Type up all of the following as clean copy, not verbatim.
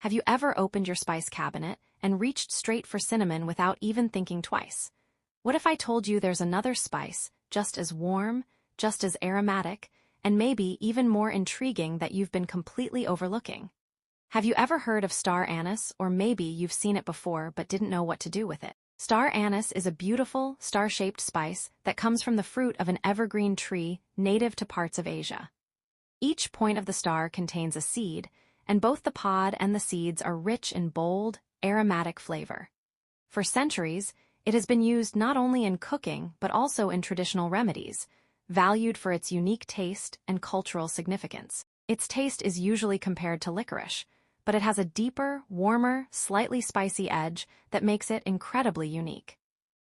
Have you ever opened your spice cabinet and reached straight for cinnamon without even thinking twice? What if I told you there's another spice, just as warm, just as aromatic, and maybe even more intriguing that you've been completely overlooking? Have you ever heard of star anise, or maybe you've seen it before but didn't know what to do with it? Star anise is a beautiful, star-shaped spice that comes from the fruit of an evergreen tree native to parts of Asia. Each point of the star contains a seed, and both the pod and the seeds are rich in bold, aromatic flavor. For centuries, it has been used not only in cooking but also in traditional remedies, valued for its unique taste and cultural significance. Its taste is usually compared to licorice, but it has a deeper, warmer, slightly spicy edge that makes it incredibly unique.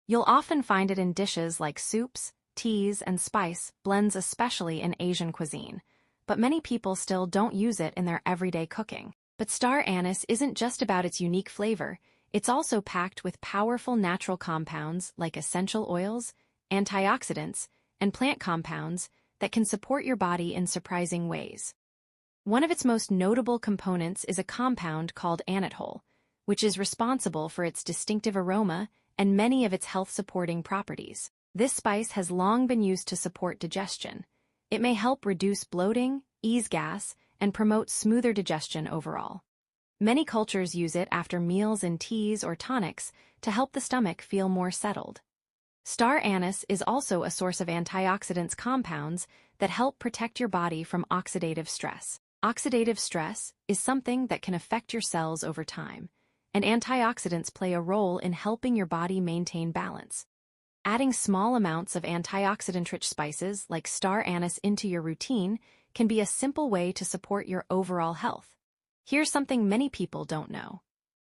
You'll often find it in dishes like soups, teas, and spice blends, especially in Asian cuisine, but many people still don't use it in their everyday cooking. But star anise isn't just about its unique flavor, it's also packed with powerful natural compounds like essential oils, antioxidants, and plant compounds that can support your body in surprising ways. One of its most notable components is a compound called anethole, which is responsible for its distinctive aroma and many of its health-supporting properties. This spice has long been used to support digestion. It may help reduce bloating, ease gas, and promote smoother digestion overall. Many cultures use it after meals in teas or tonics to help the stomach feel more settled. Star anise is also a source of antioxidants compounds that help protect your body from oxidative stress. Oxidative stress is something that can affect your cells over time, and antioxidants play a role in helping your body maintain balance. Adding small amounts of antioxidant-rich spices like star anise into your routine can be a simple way to support your overall health. Here's something many people don't know.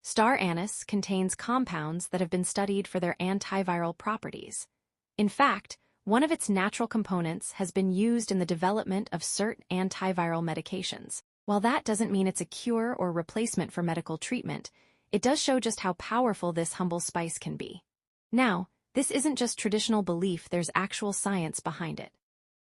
Star anise contains compounds that have been studied for their antiviral properties. In fact, one of its natural components has been used in the development of certain antiviral medications. While that doesn't mean it's a cure or replacement for medical treatment, it does show just how powerful this humble spice can be. Now, this isn't just traditional belief, there's actual science behind it.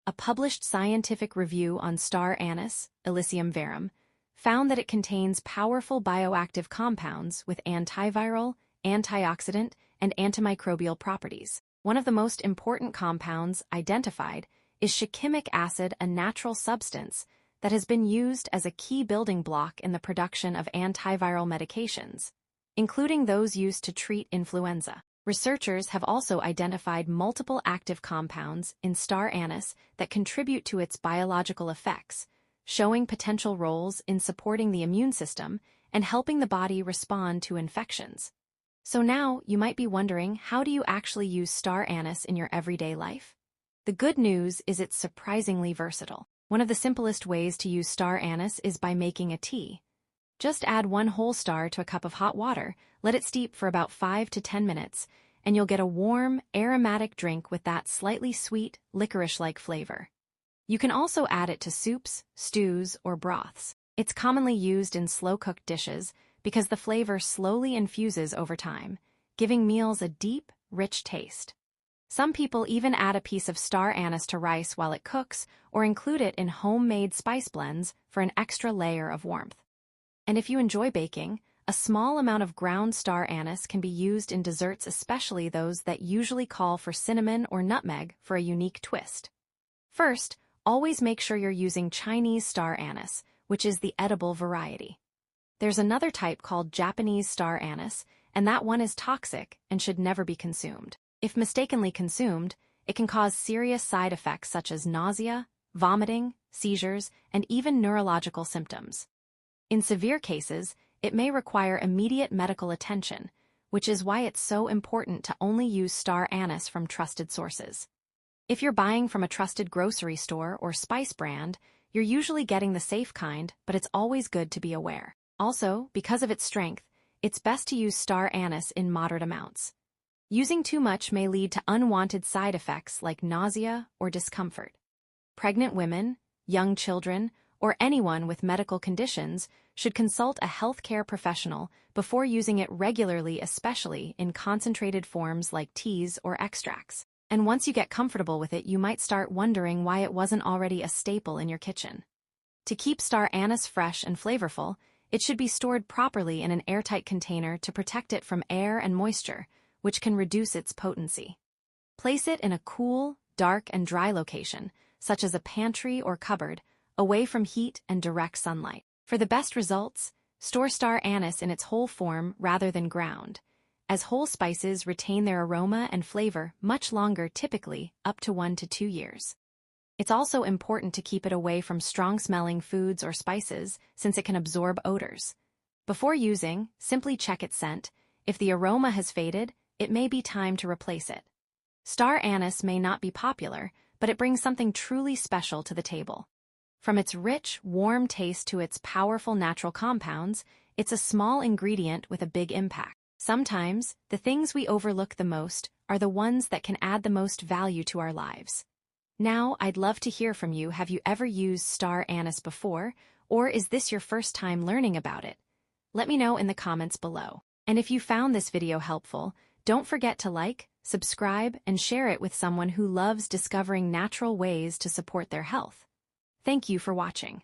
A published scientific review on star anise, Illicium verum, found that it contains powerful bioactive compounds with antiviral, antioxidant, and antimicrobial properties. One of the most important compounds identified is shikimic acid, a natural substance that has been used as a key building block in the production of antiviral medications, including those used to treat influenza. Researchers have also identified multiple active compounds in star anise that contribute to its biological effects, showing potential roles in supporting the immune system and helping the body respond to infections. So now you might be wondering, how do you actually use star anise in your everyday life? The good news is it's surprisingly versatile. One of the simplest ways to use star anise is by making a tea. Just add 1 whole star to a cup of hot water, let it steep for about 5 to 10 minutes, and you'll get a warm, aromatic drink with that slightly sweet, licorice-like flavor. You can also add it to soups, stews, or broths. It's commonly used in slow-cooked dishes because the flavor slowly infuses over time, giving meals a deep, rich taste. Some people even add a piece of star anise to rice while it cooks or include it in homemade spice blends for an extra layer of warmth. And if you enjoy baking, a small amount of ground star anise can be used in desserts, especially those that usually call for cinnamon or nutmeg for a unique twist. First, always make sure you're using Chinese star anise, which is the edible variety. There's another type called Japanese star anise, and that one is toxic and should never be consumed. If mistakenly consumed, it can cause serious side effects such as nausea, vomiting, seizures, and even neurological symptoms. In severe cases, it may require immediate medical attention, which is why it's so important to only use star anise from trusted sources. If you're buying from a trusted grocery store or spice brand, you're usually getting the safe kind, but it's always good to be aware. Also, because of its strength, it's best to use star anise in moderate amounts. Using too much may lead to unwanted side effects like nausea or discomfort. Pregnant women, young children, or anyone with medical conditions should consult a healthcare professional before using it regularly, especially in concentrated forms like teas or extracts. And once you get comfortable with it, you might start wondering why it wasn't already a staple in your kitchen. To keep star anise fresh and flavorful, It should be stored properly in an airtight container to protect it from air and moisture, which can reduce its potency. Place it in a cool, dark, and dry location, such as a pantry or cupboard, away from heat and direct sunlight. For the best results, store star anise in its whole form rather than ground, as whole spices retain their aroma and flavor much longer, typically up to 1 to 2 years. It's also important to keep it away from strong-smelling foods or spices since it can absorb odors. Before using, simply check its scent. If the aroma has faded, it may be time to replace it. Star anise may not be popular, but it brings something truly special to the table. From its rich, warm taste to its powerful natural compounds, it's a small ingredient with a big impact. Sometimes, the things we overlook the most are the ones that can add the most value to our lives. Now, I'd love to hear from you. Have you ever used star anise before, or is this your first time learning about it? Let me know in the comments below. And if you found this video helpful, don't forget to like, subscribe, and share it with someone who loves discovering natural ways to support their health. Thank you for watching.